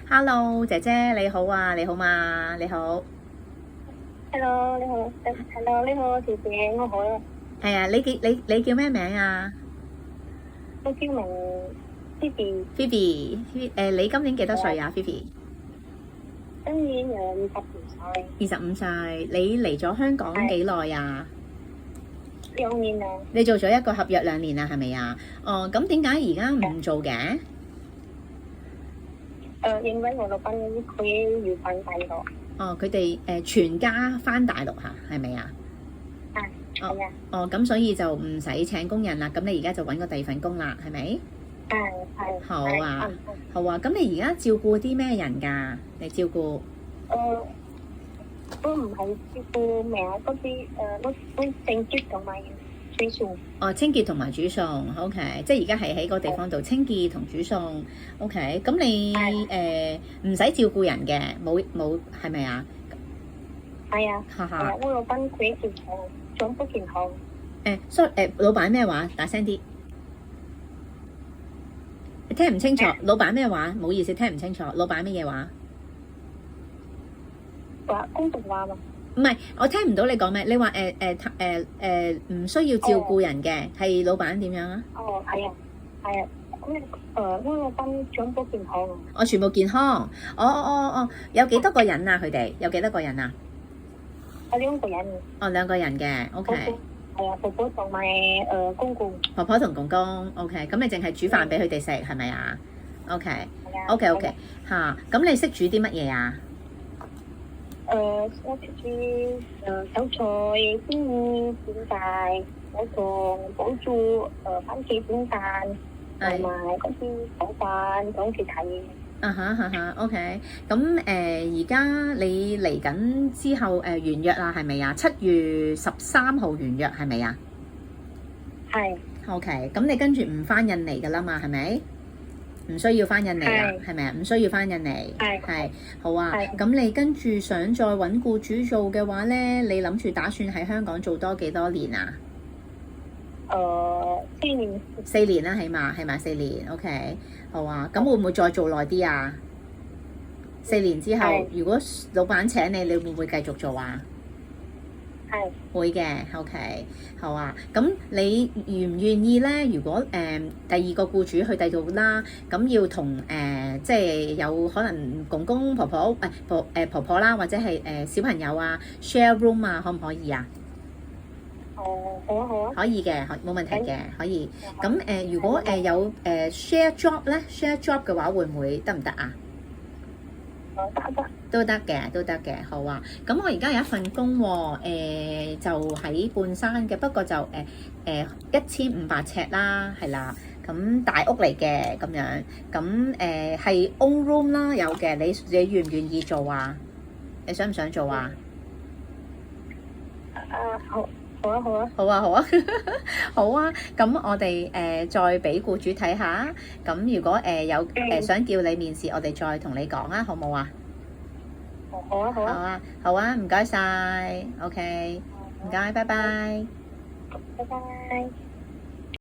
Hello，姐姐你好啊，你好嘛？你好。Hello，你好，Hello，你好，姐姐，我好啊，係啊，你叫咩名啊我叫名 Phoebe，？Phoebe，你今年幾多歲啊？Phoebe，今年25歲，25歲。你嚟咗香港幾耐啊？2年啦。你做咗一個合約2年啦，係咪啊？哦，咁點解而家唔做嘅？因為我老闆佢要返大陸。哦，佢哋全家返大陸嚇，係咪啊？係啊，哦，咁所以就唔使請工人啦。咁你而家就揾個第二份工啦，係咪？係。好啊，好啊。咁你而家照顧啲咩人㗎？你照顧？都唔係照顧咩啊，嗰啲都清潔同埋煮餸。哦，清潔同埋煮餸，OK，即係而家係喺個地方度清潔同煮餸，OK。咁你唔使照顧人嘅，冇係咪啊？係啊，哈哈。我老闆佢健康，長不健康。sorry，老闆咩話？大聲啲，聽唔清楚。老闆咩話？唔好意思，聽唔清楚。老闆乜嘢話？話公眾話嘛？唔係，我聽唔到你講咩。你話唔需要照顧人嘅，係老闆點樣啊？係啊，係啊。我老闆長不健康。我全部健康。哦，有幾多個人啊？佢哋有幾多個人啊？有2個人。哦，2個人嘅，OK。係啊，婆婆同埋公公。婆婆同公公，OK。咁你淨係煮飯俾佢哋食係咪啊？OK，OK，OK 嚇。咁你識煮啲乜嘢啊？我煮手菜、煎魚、煎蛋、嗰個補助番茄煎蛋，同埋嗰啲炒飯、講其他嘢。OK。咁而家你嚟緊之後完約啦，係咪啊？7月13號完約係咪啊？係。OK。咁你跟住唔翻印尼㗎啦嘛，係咪？唔需要翻印尼啦，係咪啊？唔需要翻印尼。係。好啊。咁你跟住想再揾僱主做嘅話咧，你諗住打算喺香港做多幾多年啊4年。4年啦，起碼係咪4年？OK。好啊。咁會唔會再做耐啲啊？4年之後，如果老闆請你，你會唔會繼續做啊？係。會嘅，OK。好啊。咁你願唔願意咧？如果第二個僱主去第度啦，咁要同即係有可能公公婆婆婆婆啦，或者係小朋友啊 share room 啊，可唔可以啊？好啊。可以嘅，冇問題嘅，可以。咁如果有share job 咧，share job 嘅話會唔會得唔得啊？都得嘅，好啊。咁我而家有一份工喎，就喺半山嘅，不過就1500尺啦，係啦。咁大屋嚟嘅咁樣，咁係 own room 啦，有嘅。你願唔願意做啊？你想唔想做啊？好啊，好啊。咁我哋再俾僱主睇下。咁如果有想叫你面試，我哋再同你講啊，好冇啊？好啊，唔該晒。OK，唔該，拜拜。拜拜。